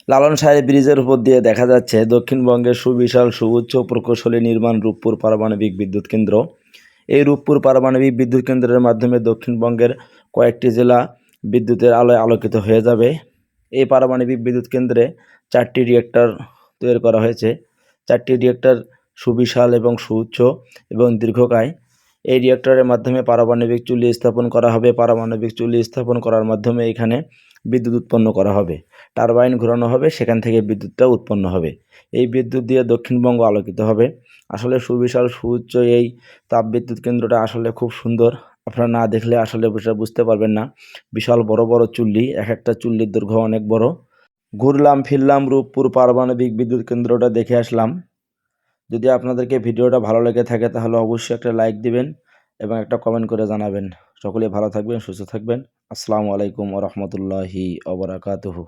লালন শাহী ব্রিজের উপর দিয়ে দেখা যাচ্ছে দক্ষিণবঙ্গের সুবিশাল সুউচ্চ প্রকৌশলী নির্মাণ রূপপুর পারমাণবিক বিদ্যুৎ কেন্দ্র। এই রূপপুর পারমাণবিক বিদ্যুৎ কেন্দ্রের মাধ্যমে দক্ষিণবঙ্গের কয়েকটি জেলা বিদ্যুতের আলোয় আলোকিত হয়ে যাবে। এই পারমাণবিক বিদ্যুৎ কেন্দ্রে 4টি রিয়েক্টর তৈরি করা হয়েছে। 4টি রিয়েক্টর সুবিশাল এবং সুউচ্চ এবং দীর্ঘকায়। এই রিয়েক্টরের মাধ্যমে পারমাণবিক চুল্লি স্থাপন করা হবে। পারমাণবিক চুল্লি স্থাপন করার মাধ্যমে এখানে বিদ্যুৎ উৎপন্ন করা হবে। টারবাইন ঘোরানো হবে, সেখান থেকে বিদ্যুৎটা উৎপন্ন হবে। এই বিদ্যুৎ দিয়ে দক্ষিণবঙ্গ আলোকিত হবে। আসলে সুবিশাল সুউচ্চ এই তাপবিদ্যুৎ কেন্দ্রটা আসলে খুব সুন্দর। আপনারা না দেখলে আসলে বুঝতে পারবেন না। বিশাল বড় বড় চুল্লি, এক একটা চুল্লির দৈর্ঘ্য অনেক বড়। ঘুরলাম ফিরলাম রূপপুর পারমাণবিক বিদ্যুৎ কেন্দ্রটা দেখে আসলাম। যদি আপনাদেরকে ভিডিওটা ভালো লেগে থাকে তাহলে অবশ্যই একটা লাইক দিবেন এবং একটা কমেন্ট করে জানাবেন। সকলেই ভালো থাকবেন, সুস্থ থাকবেন। আসসালামু আলাইকুম ওয়া রাহমাতুল্লাহি ওয়া বারাকাতুহু।